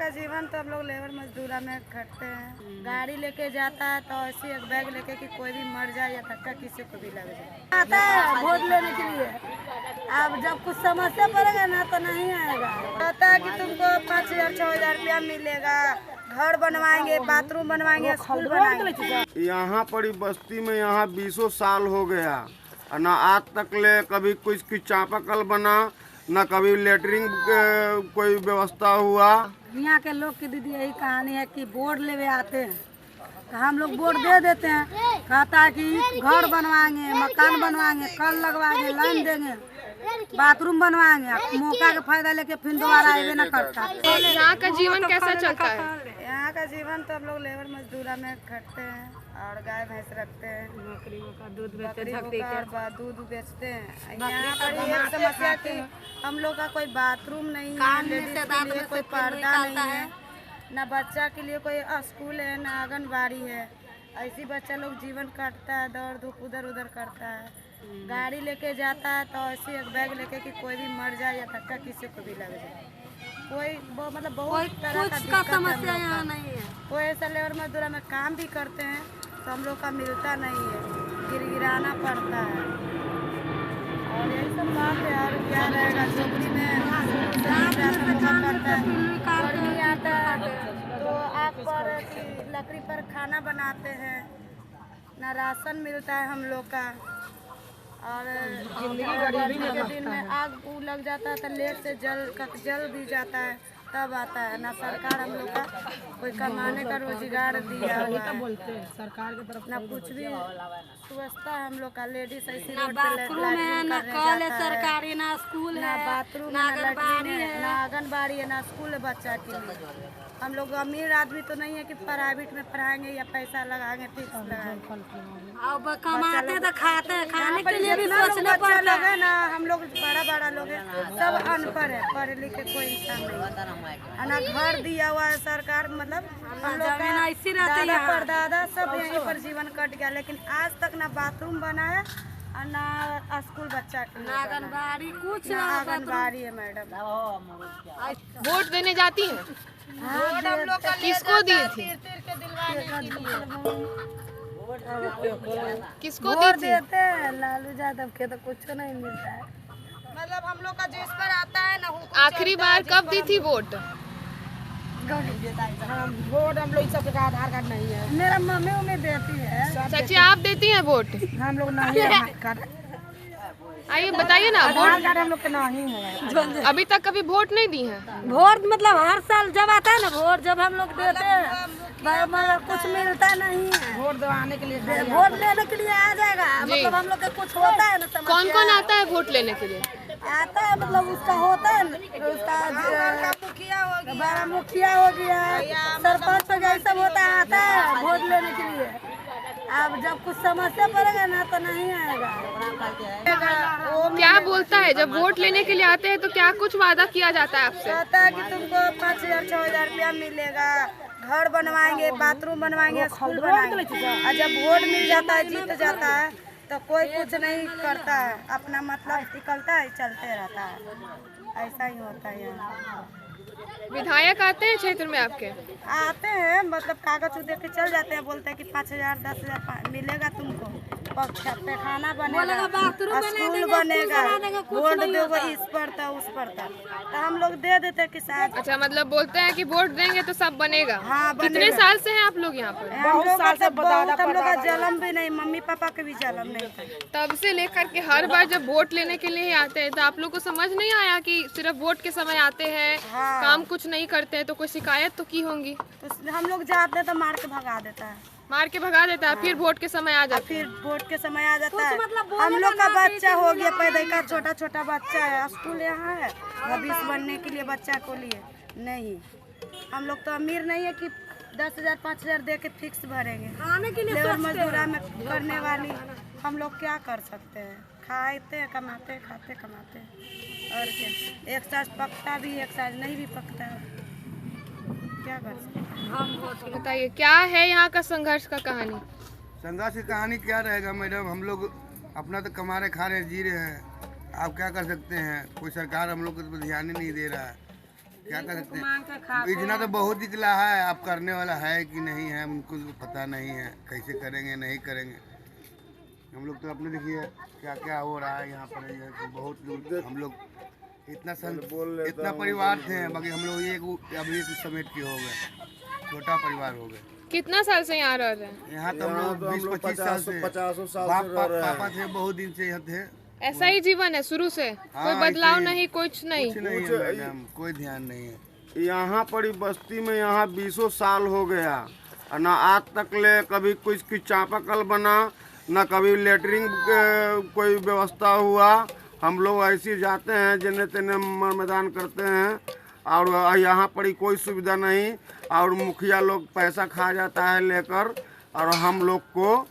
का जीवन तो हम लोग लेबर मजदूरा में खटते हैं। गाड़ी लेके जाता है तो ऐसी एक बैग लेके कि कोई भी मर जाए या धक्का किसी को भी लग जाए। आता है वोट लेने के लिए, अब जब कुछ समस्या पड़ेगा ना तो नहीं आएगा। कहता है कि तुमको 5,000 6,000 रुपया मिलेगा, घर बनवाएंगे, बाथरूम बनवाएंगे, स्कूल बनाएंगे। यहाँ पड़ी बस्ती में यहाँ 20 साल हो गया, ना आज तक ले कभी कुछ की चापाकल बना, न कभी लेटरिन कोई व्यवस्था हुआ। यहाँ के लोग की दीदी यही कहानी है कि वोट लेवे आते हैं तो हम लोग वोट दे देते हैं, कहता है कि घर बनवाएंगे, मकान बनवाएंगे, कल लगवाएंगे, लाइन देंगे, बाथरूम बनवाएंगे, मौका का फायदा लेके फिर दोबारा आए न करता। यहाँ का जीवन कैसा चलता है? यहाँ का जीवन तो हम लोग लेबर मजदूरा में खटते हैं और गाय भैंस रखते हैं, बकरियों का दूध बेचते हैं। यहाँ पर एक समस्या कि हम लोग का कोई बाथरूम नहीं है, लेडीज के लिए कोई पर्दा नहीं है, न बच्चा के लिए कोई स्कूल है, न आंगनबाड़ी है। ऐसी बच्चा लोग जीवन काटता है, दौड़ धूप उधर उधर करता है। गाड़ी लेके जाता है तो ऐसी एक बैग लेके कि कोई भी मर जाए या धक्का किसी को भी लग जाए। मतलब बहुत तरह का समस्या यहाँ नहीं है। कोई ऐसा लेबर मजदूरा में काम भी करते हैं तो हम लोग का मिलता नहीं है, गिराना पड़ता है। और यही सब बात है। और क्या रहेगा, झोपड़ी में गर्मी आता है तो आग पर लकड़ी पर खाना बनाते हैं, ना राशन मिलता है हम लोग का। और गर्मी के दिन में आग लग जाता है तो लेट से जल भी जाता है, तब आता है। ना सरकार हम लोग का कोई कमाने का रोजगार दिया हुआ है, सरकार की तरफ ना कुछ भी व्यवस्था है। हम लोग का लेडीज ऐसी रोड पे ना कॉल है सरकारी, ना स्कूल है, ना बाथरूम, ना आंगनबाड़ी है, ना स्कूल है बच्चा के लिए। हम लोग अमीर आदमी तो नहीं है कि प्राइवेट में पढ़ाएंगे या पैसा लगाएंगे, फिक्स लगाएंगे। अब कमाते तो खाते हैं, खाने के लिए भी सोचना पड़ता है ना। हम लोग बड़ा लोग हैं, सब अनपढ़ है, पढ़े लिखे कोई इंसान नहीं, ना घर दिया हुआ है सरकार। मतलब हम लोग का दादा परदादा सब यहीं पर जीवन कट गया, लेकिन आज तक ना बाथरूम बना है और ना स्कूल बच्चा के लिए, आंगनबाड़ी कुछ आंगनबाड़ी है। मैडम वोट देने जाती हैं? वोट हम लोग का किसको दी थी? किसको दी थी? देते हैं लालू यादव के, तो कुछ नहीं मिलता है। मतलब हम लोग का जिस पर आता है ना। आखिरी बार कब दी थी वोट? वोट हम लोग सबके आधार कार्ड नहीं है। मेरा मम्मी देती है। चाची आप देती हैं वोट? हम लोग नहीं। आइए बताइए ना, वोट हम लोग के नहीं है। अभी तक कभी वोट नहीं दी है? वोट मतलब हर साल जब आता है ना वोट, जब हम लोग देते हैं मतलब कुछ मिलता नहीं है। वोट दवाने के लिए, वोट लेने के लिए आ जाएगा। मतलब हम लोग का कुछ होता है ना। कौन कौन आता है वोट लेने के लिए? आता है मतलब उसका होता है ना, उसका बड़ा मुखिया हो गया, सरपंच हो गया, सब होता है, आता है वोट लेने के लिए। अब जब कुछ समस्या पड़ेगा ना तो नहीं आएगा। क्या बोलता है जब वोट लेने के लिए आते हैं तो क्या कुछ वादा किया जाता है आपसे? कहता है कि तुमको 5,000 6,000 रुपया मिलेगा, घर बनवाएंगे, बाथरूम बनवाएंगे, स्कूल बनाएंगे। और जब वोट मिल जाता है, जीत जाता है, तो कोई कुछ नहीं करता है, अपना मतलब निकलता है, चलते रहता है। ऐसा ही होता है यहाँ। विधायक आते हैं क्षेत्र में आपके? आते हैं, मतलब कागज दे के चल जाते हैं, बोलते हैं कि 5,000 10,000 मिलेगा तुमको, पैखाना बनेगा, स्कूल बनेगा, वोट दोगे इस पर था उस पर था, तो हम लोग दे देते हैं कि शायद। अच्छा, मतलब बोलते हैं कि वोट देंगे तो सब बनेगा। हाँ, कितने साल से हैं आप लोग यहाँ पर? बहुत साल से। हम लोग का जन्म भी नहीं, मम्मी पापा के भी जन्म नहीं था। तब से लेकर के हर बार जब वोट लेने के लिए आते हैं तो आप लोग को समझ नहीं आया कि सिर्फ वोट के समय आते हैं, काम कुछ नहीं करते हैं, तो कोई शिकायत तो की होंगी? तो हम लोग जाते हैं तो मार के भगा देता है। मार के भगा देता है, फिर वोट के समय आ जाता है। फिर वोट के समय आ जाता है। हम लोग का बच्चा हो गया पैदा का, छोटा छोटा बच्चा है, स्कूल यहाँ है, भविष्य बनने के लिए बच्चा को लिए नहीं। हम लोग तो अमीर नहीं है कि 10,000 5,000 दे के फिक्स भरेंगे। लेबर मजदूरा में करने वाली हम लोग क्या कर सकते हैं? खाते कमाते, खाते कमाते, और क्या। एक साल पकता भी, एक साल नहीं भी पकता है, क्या कर सकते हैं? बताइए क्या है यहाँ का संघर्ष का कहानी? संघर्ष की कहानी क्या रहेगा मैडम, हम लोग अपना तो कमा रहे, खा रहे, जी रहे हैं। आप क्या कर सकते हैं? कोई सरकार हम लोग को तो ध्यान ही नहीं दे रहा है। क्या कर सकते हैं। इतना तो बहुत निकला है, अब करने वाला है कि नहीं है हमको पता नहीं है, कैसे करेंगे नहीं करेंगे। हम लोग तो अपने देखिए क्या क्या हो रहा है यहाँ पर। ये बहुत लोग हम लोग इतना परिवार थे, बाकी हम लोग अभी समेट के हो गए, छोटा परिवार हो गए। कितना साल से यहाँ रह रहे हैं? यहाँ तो हम लोग 20-25 साल से, 50 साल पापा थे बहुत दिन से यहाँ थे। ऐसा ही जीवन है शुरू से? कोई बदलाव नहीं, कुछ नहीं? कोई ध्यान नहीं है। यहाँ पड़ी बस्ती में यहाँ 20 साल हो गया, न आज तक ले कभी कुछ की चापाकल बना, न कभी लेटरिंग कोई व्यवस्था हुआ। हम लोग ऐसे जाते हैं जने तेने मैदान करते हैं, और यहाँ पड़ी कोई सुविधा नहीं, और मुखिया लोग पैसा खा जाता है लेकर, और हम लोग को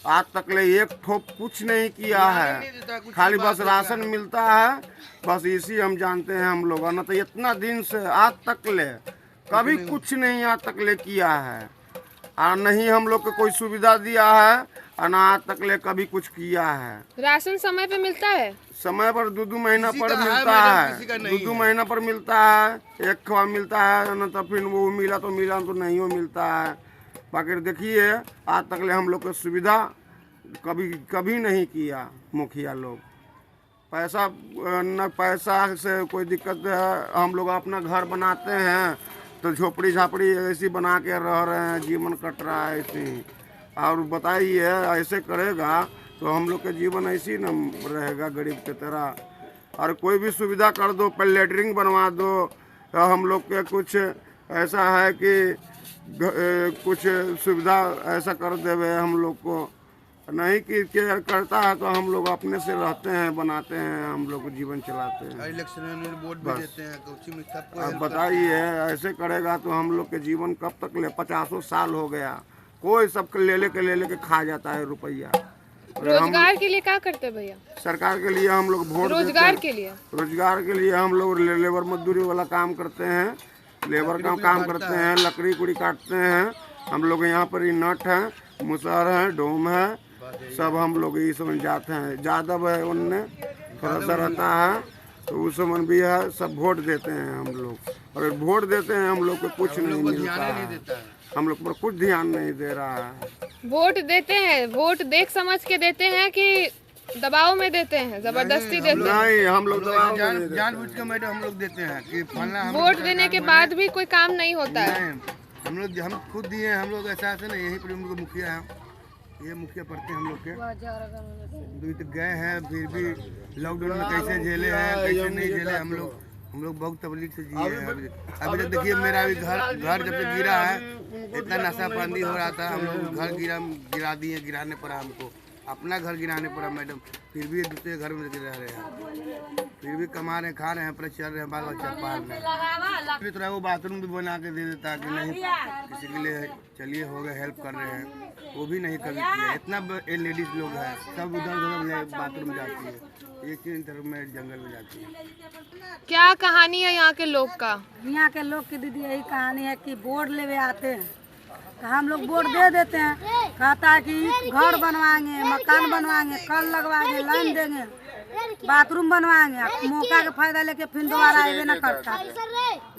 आज तक ले एक ठोप कुछ नहीं किया है। खाली बस राशन मिलता है, बस इसी हम जानते हैं हम लोग। न तो इतना दिन से आज तक ले कभी कुछ नहीं आज तक ले किया है, और नहीं हम लोग को कोई सुविधा दिया है, और ना आज तक ले कभी कुछ किया है। राशन समय पे मिलता है? समय पर 2-2 महीना पर मिलता है, 2-2 महीना पर मिलता है, एक खवा मिलता है, न तो फिर वो मिला तो नहीं हो मिलता है। बाकी देखिए आज तक ले हम लोग को सुविधा कभी नहीं किया मुखिया लोग। पैसा न पैसा से कोई दिक्कत है, हम लोग अपना घर बनाते हैं तो झोपड़ी झापड़ी ऐसी बना के रह रहे हैं, जीवन कट रहा है ऐसे ही। और बताइए ऐसे करेगा तो हम लोग का जीवन ऐसे ही न रहेगा गरीब की तरह। और कोई भी सुविधा कर दो, पर लेटरिंग बनवा दो, तो हम लोग के कुछ ऐसा है कि कुछ सुविधा ऐसा कर देवे हम लोग को। नहीं कि केयर करता है तो हम लोग अपने से रहते हैं, बनाते हैं, हम लोग जीवन चलाते हैं। इलेक्शन में वोट भी देते हैं, अब बताइए ऐसे करेगा तो हम लोग के जीवन कब तक ले? 50 साल हो गया, कोई सब ले लेके खा जाता है रुपया। रोजगार के लिए क्या करते भैया? सरकार के लिए हम लोग वोट रोजगार के लिए? रोजगार के लिए हम लोग लेबर मजदूरी वाला काम करते हैं, लेबर का काम करते हैं, लकड़ी कुड़ी काटते हैं। हम लोग यहाँ पर ही नट है, मुसहर है, डोम है, सब हम लोग ये समझ जाते हैं। यादव है उनने थोड़ा सा रहता है, तो उस समन भी है, सब वोट देते हैं हम लोग। और वोट देते हैं हम लोग को कुछ नहीं मिलता है, हम लोग पर कुछ ध्यान नहीं दे रहा है। वोट देते हैं, वोट देख समझ के देते हैं कि दबाव में देते हैं, जबरदस्ती देते हैं? नहीं, हम लोग जानबूझ के मैडम हम लोग देते हैं कि फलना। वोट देने के बाद भी कोई काम नहीं होता है? हम खुद दिए, हम लोग ऐसा ना, यही पर हम लोग मुखिया है, ये मुखिया पड़ते हैं हम लोग के। दूर तक गए हैं, फिर भी लॉकडाउन में कैसे झेले हैं, कैसे नहीं झेले। हम लोग बहुत तकलीफ से जिए हैं। अभी तक देखिए मेरा भी घर जब से गिरा है, इतना नशा पानी हो रहा था, हम लोग घर गिरा दिए, गिराने पड़ा हमको, अपना घर गिराने पड़ा मैडम। फिर भी दूसरे घर में रह रहे हैं, फिर भी कमा रहे हैं, खा रहे हैं, अपने चल रहे हैं, बाल बच्चा पाल रहे हैं। फिर थोड़ा वो बाथरूम भी बना के दे देता कि नहीं किसी के लिए चलिए हो गए, हेल्प कर रहे हैं, वो भी नहीं कभी किया। इतना लेडीज लोग हैं, सब उधर बाथरूम जाती है, एक ही तरफ में जंगल में जाती है। क्या कहानी है यहाँ के लोग का? यहाँ के लोग की दीदी यही कहानी है कि वोट लेवे आते हैं तो हम लोग वोट दे देते हैं, कहता है कि घर बनवाएंगे, मकान बनवाएंगे, कल लगवाएंगे, लाइन देंगे, बाथरूम बनवाएंगे। मौका का फायदा लेके फिर दोबारा आए न करता,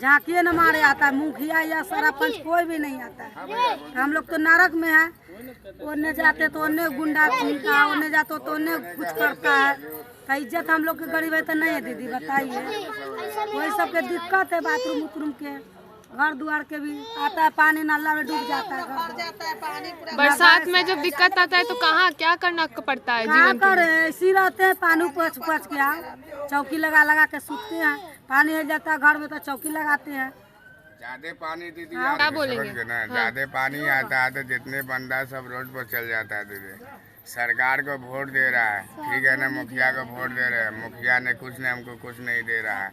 झांकिए न मारे आता है। मुखिया या सरपंच कोई भी नहीं आता है। हम लोग तो नरक में है, ओने जाते तो ओने गुंडा का, ओने जाते तो ओने कुछ करता है। तो इज्जत हम लोग के गरीब है तो नहीं है दीदी, बताइए। वही सबके दिक्कत है, बाथरूम उथरूम के, घर द्वार के भी आता है, पानी नाला में डूब जाता है। बरसात में जब दिक्कत आता है तो कहाँ क्या करना पड़ता है? क्या करे, ऐसी रहते हैं, पानी उपच के चौकी लगा के सूखते हैं। पानी हो जाता है घर में तो चौकी लगाते हैं। ज्यादा पानी दीदी क्या बोलेंगे? ज्यादा पानी आता है तो जितने बंदा सब रोड पर चल जाता है दीदी। सरकार को वोट दे रहा है, ठीक है ना, मुखिया को वोट दे रहे हैं, मुखिया ने कुछ नहीं, हमको कुछ नहीं दे रहा है।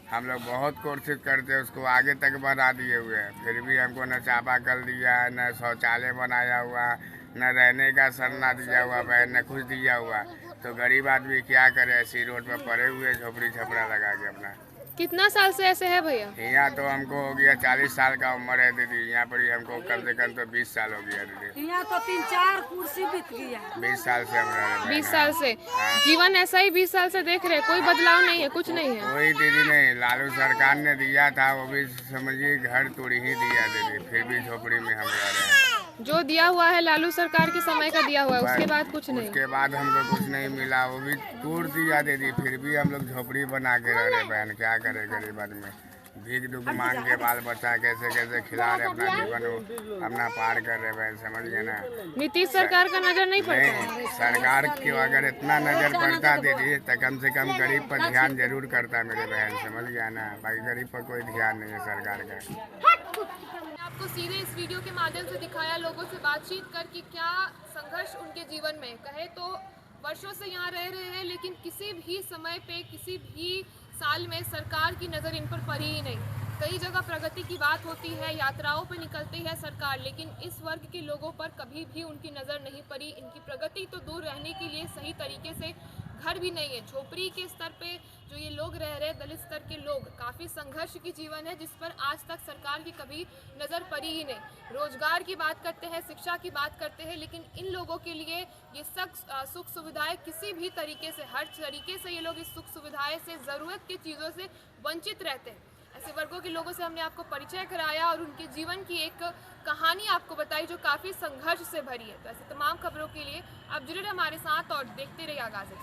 हम लोग बहुत कोशिश करते हैं, उसको आगे तक बढ़ा दिए हुए हैं, फिर भी हमको न चापाकल दिया है, न शौचालय बनाया हुआ, न रहने का सरना दिया हुआ है, न कुछ दिया हुआ। तो गरीब आदमी क्या करे, ऐसी रोड पर पड़े हुए झोपड़ी छपड़ा लगा के अपना। कितना साल से ऐसे है भैया? यहाँ तो हमको हो गया 40 साल का उम्र है दीदी। यहाँ पर ही हमको कम से कम तो 20 साल हो गया दीदी। यहाँ तो 3-4 कुर्सी बीत गया। 20 साल से हम रह रहे हैं। 20 साल से जीवन ऐसा ही 20 साल से देख रहे, कोई बदलाव नहीं है, कुछ नहीं है। कोई दीदी नहीं, लालू सरकार ने दिया था वो भी समझिए घर तोड़ी ही दिया दीदी, फिर भी झोपड़ी में हम रह रहे हैं। जो दिया हुआ है लालू सरकार के समय का दिया हुआ है, उसके बाद कुछ नहीं। उसके बाद हमको कुछ नहीं मिला, वो भी तोड़ दिया दीदी, फिर भी हम लोग झोपड़ी बना के रह रहे बहन। क्या करे गरीब आदमी, भीख दुख मांग के बाल बच्चा कैसे कैसे खिला रहे, अपना जीवन अपना पार कर रहे बहन, समझ गए ना। नीतीश सरकार का नजर नहीं पड़ता है? नहीं, सरकार की अगर इतना नजर पड़ता दीदी तो कम से कम गरीब पर ध्यान जरूर करता मेरे बहन, समझ गया ना। बाकी गरीब पर कोई ध्यान नहीं है सरकार का। आपको सीधे इस वीडियो के माध्यम से दिखाया, लोगों से बातचीत कर कि क्या संघर्ष उनके जीवन में। कहे तो वर्षों से यहाँ रह रहे हैं, लेकिन किसी भी समय पे किसी भी साल में सरकार की नज़र इन पर पड़ी ही नहीं। कई जगह प्रगति की बात होती है, यात्राओं पर निकलती है सरकार, लेकिन इस वर्ग के लोगों पर कभी भी उनकी नज़र नहीं पड़ी। इनकी प्रगति तो दूर रहने के लिए सही तरीके से घर भी नहीं है। झोपड़ी के स्तर पे जो ये लोग रह रहे, दलित स्तर के लोग, काफ़ी संघर्ष की जीवन है जिस पर आज तक सरकार की कभी नज़र पड़ी ही नहीं। रोजगार की बात करते हैं, शिक्षा की बात करते हैं, लेकिन इन लोगों के लिए ये सुख सुविधाएं किसी भी तरीके से, हर तरीके से ये लोग इस सुख सुविधाएं से, ज़रूरत की चीज़ों से वंचित रहते हैं। ऐसे वर्गों के लोगों से हमने आपको परिचय कराया और उनके जीवन की एक कहानी आपको बताई जो काफ़ी संघर्ष से भरी है। तो ऐसे तमाम खबरों के लिए आप जुड़े रहे हमारे साथ और देखते रहिए आगाज़।